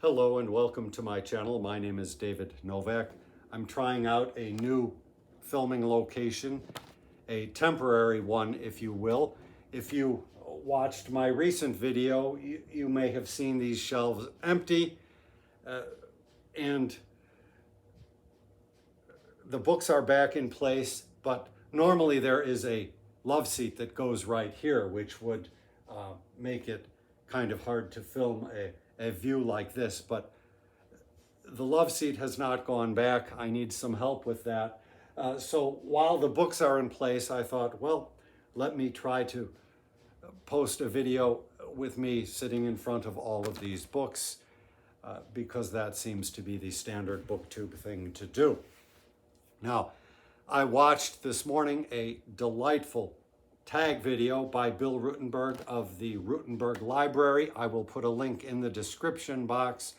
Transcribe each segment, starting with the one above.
Hello and welcome to my channel. My name is David Novak. I'm trying out a new filming location, a temporary one, if you will. If you watched my recent video, you may have seen these shelves empty and the books are back in place, but normally there is a love seat that goes right here, which would make it kind of hard to film a view like this, but the love seat has not gone back. I need some help with that. So while the books are in place, I thought, well, let me try to post a video with me sitting in front of all of these books because that seems to be the standard booktube thing to do. Now, I watched this morning a delightful tag video by Bill Rutenberg of the Rutenberg Library. I will put a link in the description box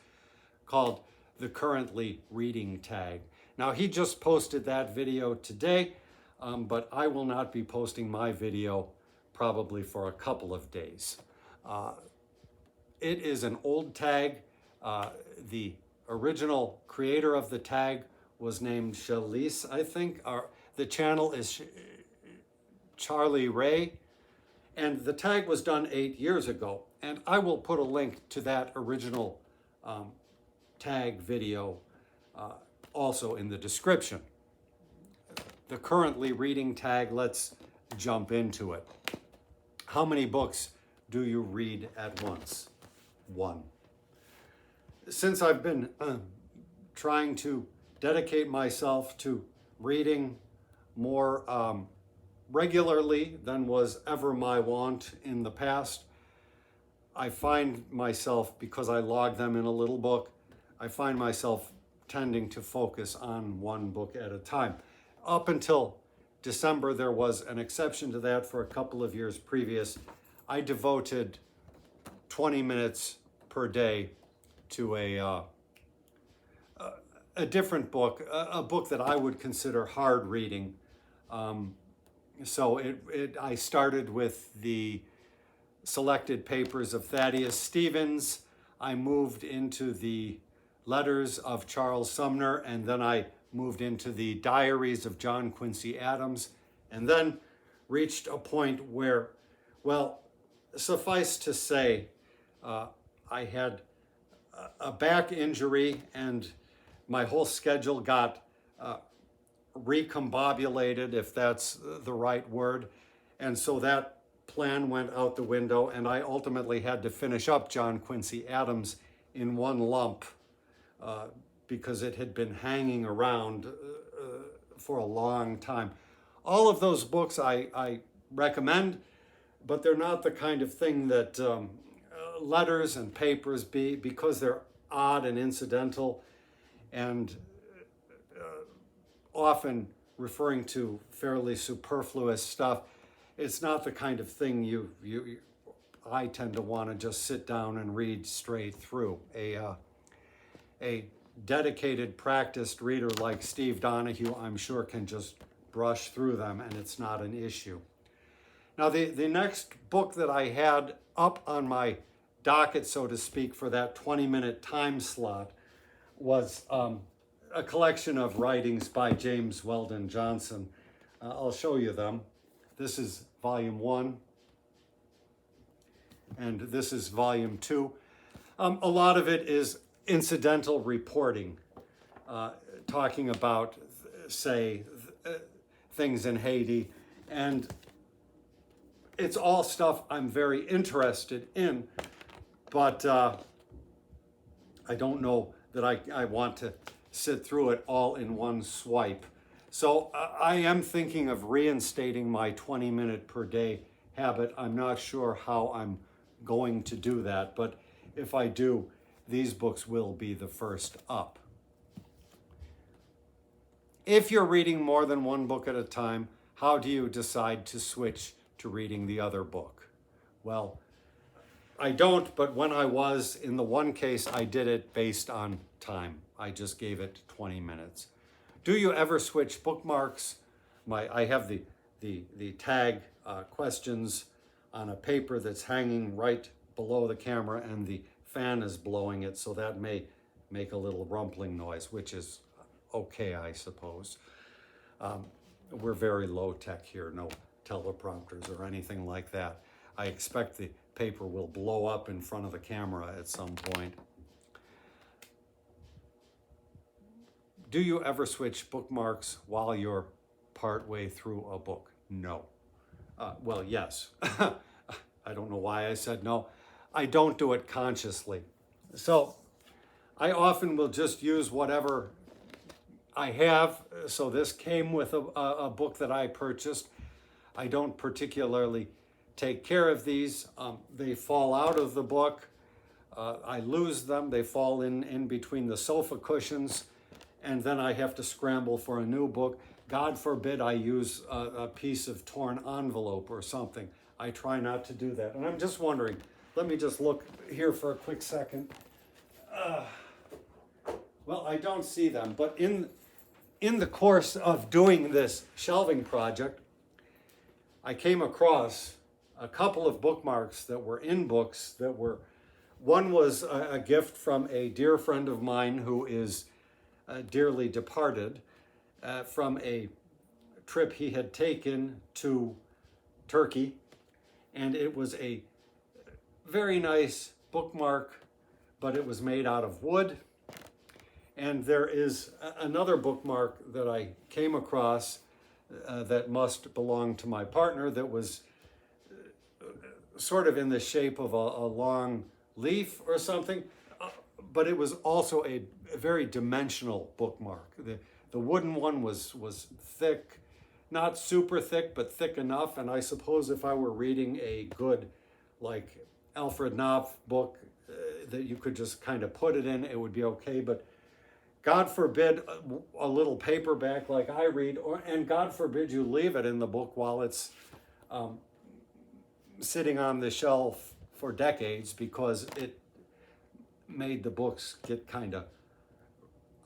called the Currently Reading Tag. Now, he just posted that video today, but I will not be posting my video probably for a couple of days. It is an old tag. The original creator of the tag was named Shalise, I think. The channel is Charlie Ray, and the tag was done 8 years ago. And I will put a link to that original tag video also in the description. The Currently Reading Tag, let's jump into it. How many books do you read at once? One. Since I've been trying to dedicate myself to reading more regularly than was ever my wont in the past, I find myself, because I log them in a little book, I find myself tending to focus on one book at a time. Up until December, there was an exception to that. For a couple of years previous, I devoted 20 minutes per day to a different book, a book that I would consider hard reading. So I started with the selected papers of Thaddeus Stevens. I moved into the letters of Charles Sumner, and then I moved into the diaries of John Quincy Adams, and then reached a point where, well, suffice to say, I had a back injury and my whole schedule got recombobulated, if that's the right word. And so that plan went out the window, and I ultimately had to finish up John Quincy Adams in one lump because it had been hanging around for a long time. All of those books I recommend, but they're not the kind of thing that letters and papers because they're odd and incidental and often referring to fairly superfluous stuff. It's not the kind of thing I tend to want to just sit down and read straight through. A dedicated, practiced reader like Steve Donahue, I'm sure, can just brush through them and it's not an issue. Now, the next book that I had up on my docket, so to speak, for that 20-minute time slot was a collection of writings by James Weldon Johnson. I'll show you them. This is volume 1, and this is volume 2. A lot of it is incidental reporting, talking about, say, things in Haiti, and it's all stuff I'm very interested in, but I don't know that I want to sit through it all in one swipe. So I am thinking of reinstating my 20-minute per day habit. I'm not sure how I'm going to do that, but if I do, these books will be the first up. If you're reading more than one book at a time, how do you decide to switch to reading the other book? Well, I don't, but when I was, in the one case, I did it based on time. I just gave it 20 minutes. Do you ever switch bookmarks? I have the tag questions on a paper that's hanging right below the camera, and the fan is blowing it, so that may make a little rumbling noise, which is okay, I suppose. We're very low tech here, no teleprompters or anything like that. I expect the paper will blow up in front of the camera at some point. Do you ever switch bookmarks while you're partway through a book? No. Well, yes. I don't know why I said no. I don't do it consciously. So I often will just use whatever I have. So this came with a book that I purchased. I don't particularly take care of these. They fall out of the book. I lose them. They fall in between the sofa cushions, and then I have to scramble for a new book. God forbid I use a piece of torn envelope or something. I try not to do that. And I'm just wondering, let me just look here for a quick second. Well, I don't see them, but in the course of doing this shelving project, I came across a couple of bookmarks that were in books that were, one was a gift from a dear friend of mine who is dearly departed from a trip he had taken to Turkey. And it was a very nice bookmark, but it was made out of wood. And there is another bookmark that I came across that must belong to my partner that was sort of in the shape of a long leaf or something, but it was also a very dimensional bookmark. The wooden one was thick, not super thick, but thick enough. And I suppose if I were reading a good, like Alfred Knopf book that you could just kind of put it in, it would be okay. But God forbid a little paperback like I read, and God forbid you leave it in the book while it's sitting on the shelf for decades, because it made the books get kind of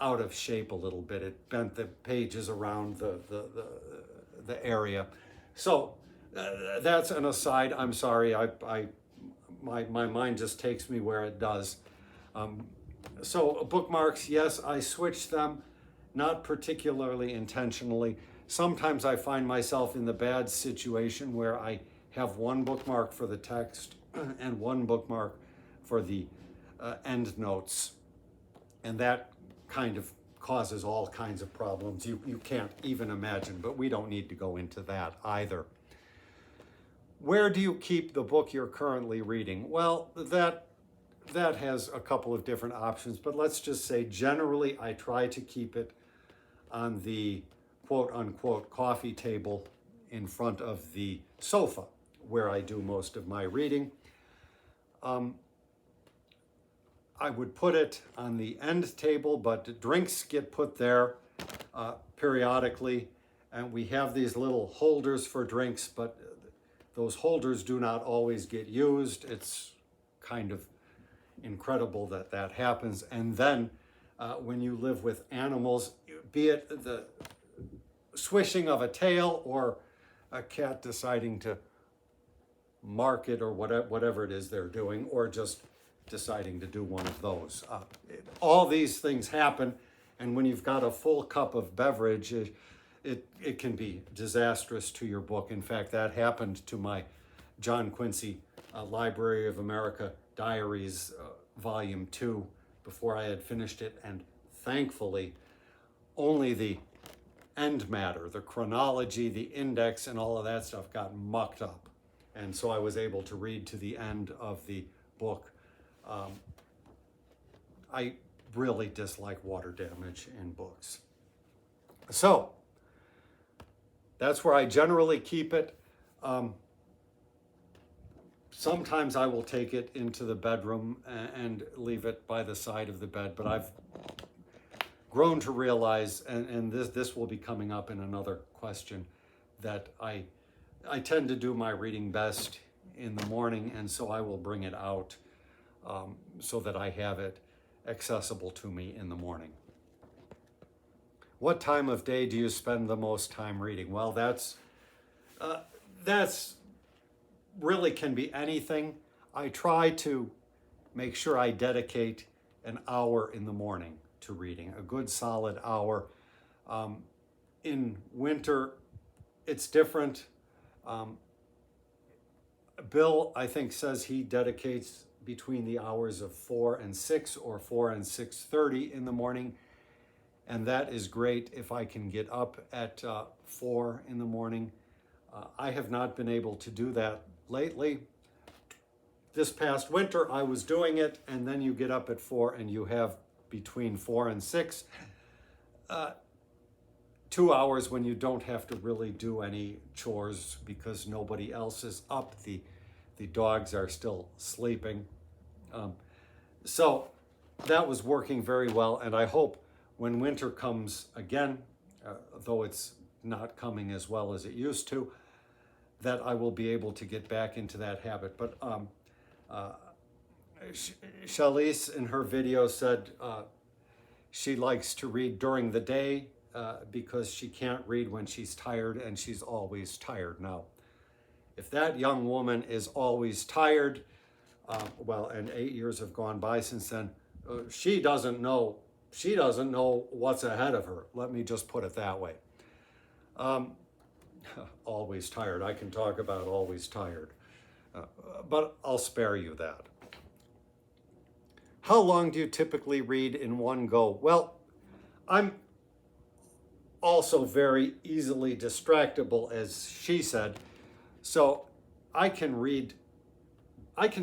out of shape a little bit. It bent the pages around the area. So that's an aside. I'm sorry. My mind just takes me where it does. So bookmarks, yes, I switch them, not particularly intentionally. Sometimes I find myself in the bad situation where I have one bookmark for the text and one bookmark for the end notes. And that kind of causes all kinds of problems you can't even imagine, but we don't need to go into that either. Where do you keep the book you're currently reading? Well, that has a couple of different options, but let's just say generally I try to keep it on the quote-unquote coffee table in front of the sofa where I do most of my reading. I would put it on the end table, but drinks get put there periodically, and we have these little holders for drinks, but those holders do not always get used. It's kind of incredible that that happens. And then when you live with animals, be it the swishing of a tail or a cat deciding to mark it or whatever it is they're doing, or just deciding to do one of those. All these things happen, and when you've got a full cup of beverage, it can be disastrous to your book. In fact, that happened to my John Quincy Library of America Diaries, Volume 2, before I had finished it, and thankfully, only the end matter, the chronology, the index, and all of that stuff got mucked up. And so I was able to read to the end of the book. I really dislike water damage in books. So that's where I generally keep it. Sometimes I will take it into the bedroom and leave it by the side of the bed, but I've grown to realize, and this will be coming up in another question, that I tend to do my reading best in the morning, and so I will bring it out so that I have it accessible to me in the morning. What time of day do you spend the most time reading? Well, that's really can be anything. I try to make sure I dedicate an hour in the morning to reading, a good solid hour. In winter, it's different. Bill, I think, says he dedicates between the hours of 4 and 6 or 4 and 6:30 in the morning. And that is great if I can get up at 4 in the morning. I have not been able to do that lately. This past winter, I was doing it, and then you get up at 4 and you have between 4 and 6, 2 hours when you don't have to really do any chores because nobody else is up. The dogs are still sleeping. So that was working very well, and I hope when winter comes again, though it's not coming as well as it used to, that I will be able to get back into that habit. But Shalise in her video said she likes to read during the day because she can't read when she's tired, and she's always tired. Now, if that young woman is always tired, well, and 8 years have gone by since then, she doesn't know what's ahead of her. Let me just put it that way. Always tired. I can talk about always tired, but I'll spare you that. How long do you typically read in one go? Well, I'm also very easily distractible, as she said, so I can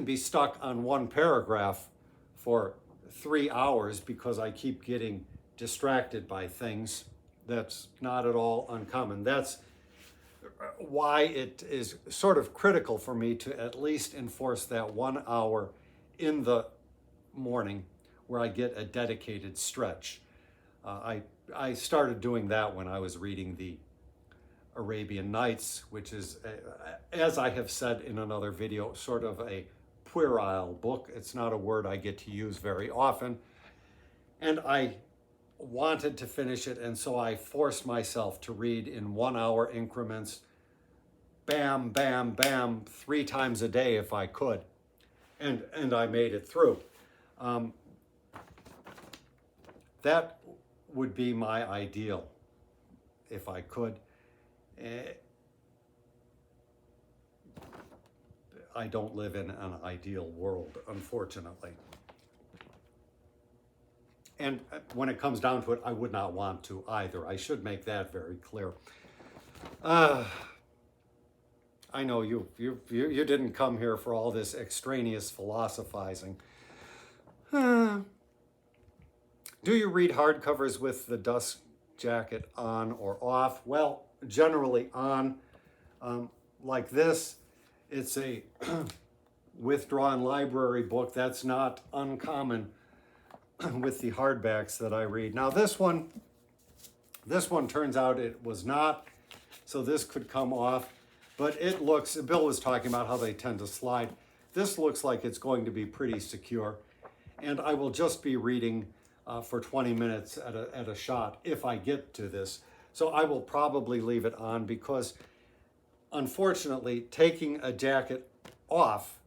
be stuck on one paragraph for 3 hours because I keep getting distracted by things. That's not at all uncommon. That's why it is sort of critical for me to at least enforce that 1 hour in the morning where I get a dedicated stretch. I started doing that when I was reading the Arabian Nights, which is, as I have said in another video, sort of a puerile book. It's not a word I get to use very often. And I wanted to finish it, and so I forced myself to read in 1 hour increments, bam, bam, bam, 3 times a day if I could. And I made it through. That would be my ideal if I could. I don't live in an ideal world, unfortunately. And when it comes down to it, I would not want to either. I should make that very clear. I know you didn't come here for all this extraneous philosophizing. Do you read hardcovers with the dust jacket on or off? Well, generally on. Like this, it's a withdrawn library book. That's not uncommon with the hardbacks that I read. Now this one turns out it was not, so this could come off, but it looks, Bill was talking about how they tend to slide. This looks like it's going to be pretty secure, and I will just be reading for 20 minutes at a shot if I get to this. So I will probably leave it on because, unfortunately, taking a jacket off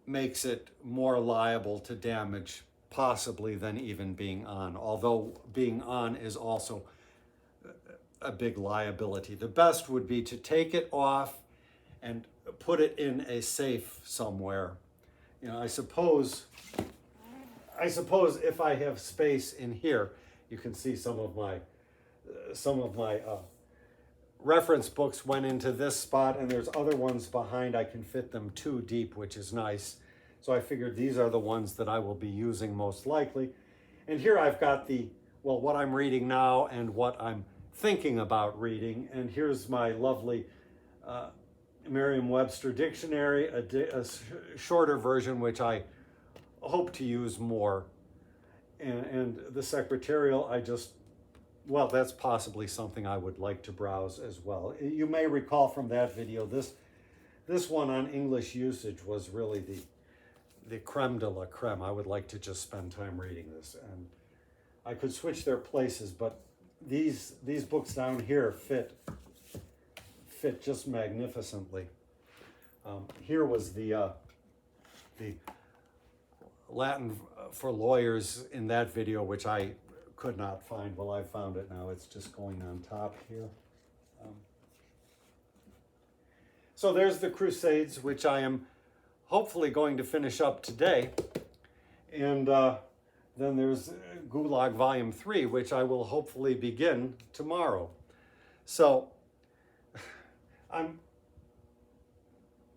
makes it more liable to damage possibly than even being on, although being on is also a big liability. The best would be to take it off and put it in a safe somewhere. You know, I suppose if I have space in here, you can see some of my reference books went into this spot, and there's other ones behind. I can fit them 2 deep, which is nice. So I figured these are the ones that I will be using most likely. And here I've got what I'm reading now and what I'm thinking about reading. And here's my lovely Merriam-Webster dictionary, a shorter version, which I hope to use more. And the secretarial, that's possibly something I would like to browse as well. You may recall from that video, this one on English usage was really the creme de la creme. I would like to just spend time reading this, and I could switch their places, but these books down here fit just magnificently. Here was the Latin for lawyers in that video, which I could not find. Well, I found it now. It's just going on top here. So there's the Crusades, which I am hopefully going to finish up today. And then there's Gulag Volume 3, which I will hopefully begin tomorrow. So I'm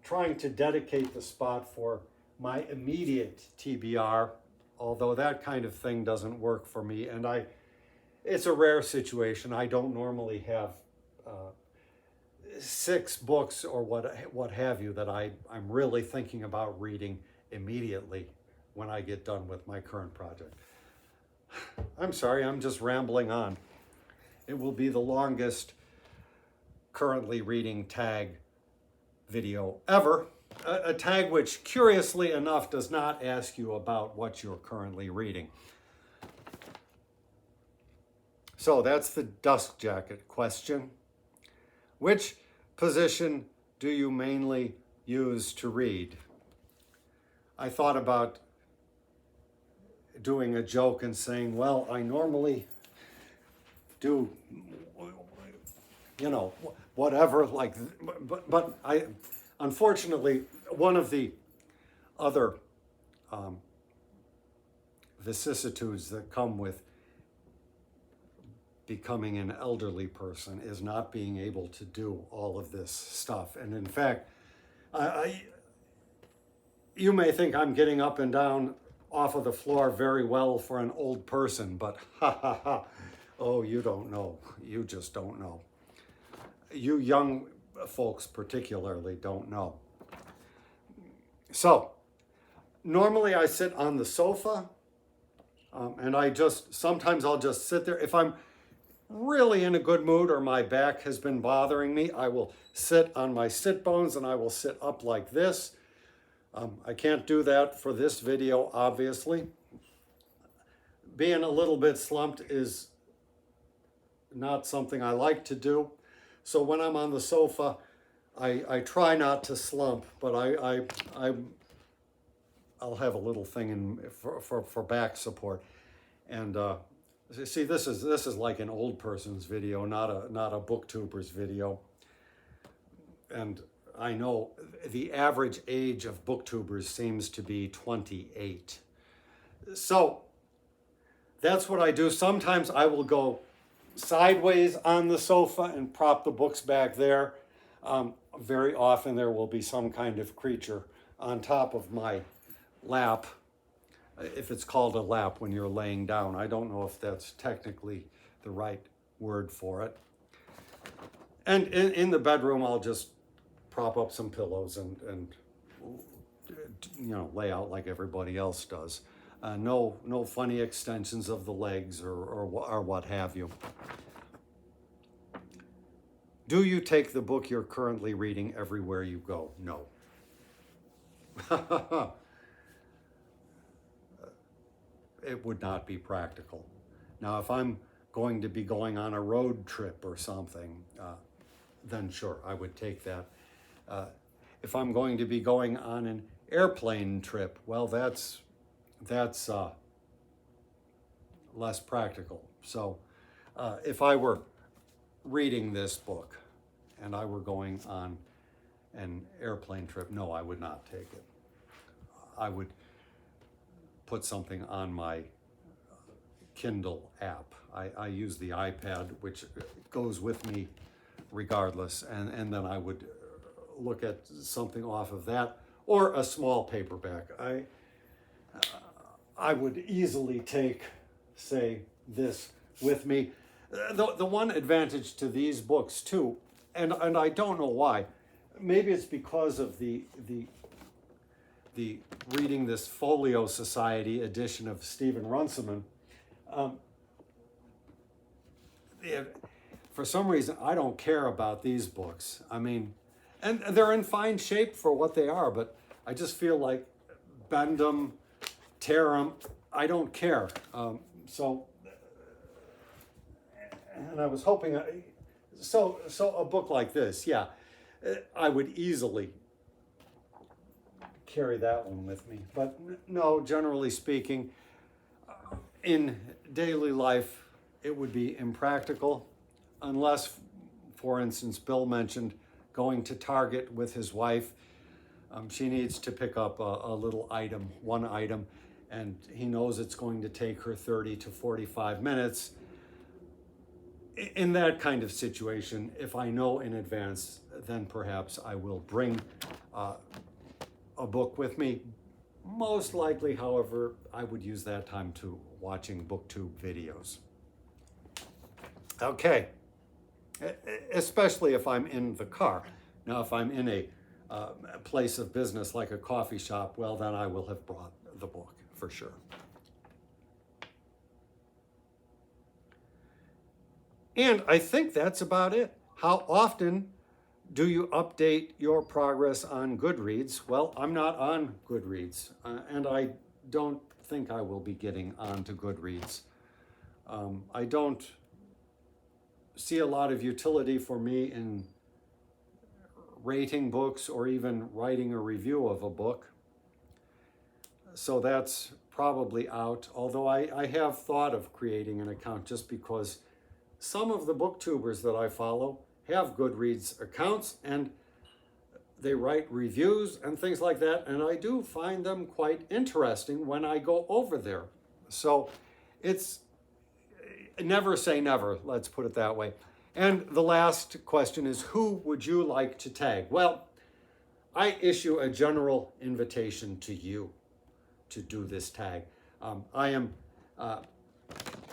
trying to dedicate the spot for my immediate TBR, although that kind of thing doesn't work for me. And it's a rare situation. I don't normally have 6 books or what have you that I'm really thinking about reading immediately when I get done with my current project. I'm sorry, I'm just rambling on. It will be the longest currently reading tag video ever. A tag which, curiously enough, does not ask you about what you're currently reading. So that's the dust jacket question. Which position do you mainly use to read? I thought about doing a joke and saying, well, I normally do, whatever, like, but I, unfortunately, one of the other vicissitudes that come with becoming an elderly person is not being able to do all of this stuff. And in fact, you may think I'm getting up and down off of the floor very well for an old person, but ha ha ha, oh, you don't know. You just don't know. You young folks particularly don't know. So, normally I sit on the sofa, and sometimes I'll just sit there. If I'm really in a good mood or my back has been bothering me, I will sit on my sit bones and I will sit up like this. I can't do that for this video, obviously. Being a little bit slumped is not something I like to do. So when I'm on the sofa, I try not to slump, but I'll have a little thing for back support. And see, this is like an old person's video, not a booktuber's video. And I know the average age of booktubers seems to be 28. So that's what I do. Sometimes I will go sideways on the sofa and prop the books back there. Very often there will be some kind of creature on top of my lap, if it's called a lap when you're laying down. I don't know if that's technically the right word for it. And in the bedroom, I'll just prop up some pillows and lay out like everybody else does. No funny extensions of the legs or what have you. Do you take the book you're currently reading everywhere you go? No. It would not be practical. Now, if I'm going to be going on a road trip or something, then sure, I would take that. If I'm going to be going on an airplane trip, well, that's less practical. So if I were reading this book and I were going on an airplane trip, no, I would not take it. I would put something on my Kindle app. I use the iPad, which goes with me regardless, and then I would look at something off of that, or a small paperback. I would easily take, say, this with me. The one advantage to these books too, and I don't know why, maybe it's because of the reading this Folio Society edition of Stephen Runciman. For some reason, I don't care about these books. I mean, and they're in fine shape for what they are, but I just feel like bend them, tear them, I don't care. So, and I was hoping, so a book like this, yeah, I would easily carry that one with me. But no, generally speaking, in daily life, it would be impractical unless, for instance, Bill mentioned going to Target with his wife. She needs to pick up a little item, one item, and he knows it's going to take her 30 to 45 minutes. In that kind of situation, if I know in advance, then perhaps I will bring a book with me. Most likely, however, I would use that time to watching BookTube videos. Okay, especially if I'm in the car. Now, if I'm in a place of business like a coffee shop, well, then I will have brought the book for sure. And I think that's about it. How often do you update your progress on Goodreads? Well, I'm not on Goodreads, and I don't think I will be getting onto Goodreads. I don't see a lot of utility for me in rating books or even writing a review of a book. So that's probably out, although I have thought of creating an account just because some of the booktubers that I follow have Goodreads accounts and they write reviews and things like that, and I do find them quite interesting when I go over there. So it's never say never, let's put it that way. And the last question is, who would you like to tag? Well, I issue a general invitation to you to do this tag. I am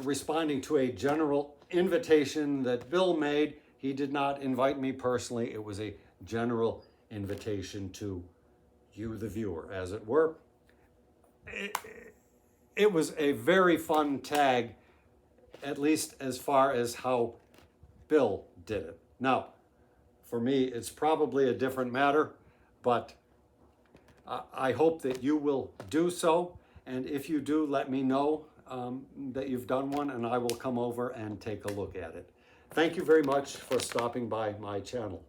responding to a general invitation that Bill made. He did not invite me personally. It was a general invitation to you, the viewer, as it were. It was a very fun tag, at least as far as how Bill did it. Now, for me, it's probably a different matter, but I hope that you will do so. And if you do, let me know that you've done one, and I will come over and take a look at it. Thank you very much for stopping by my channel.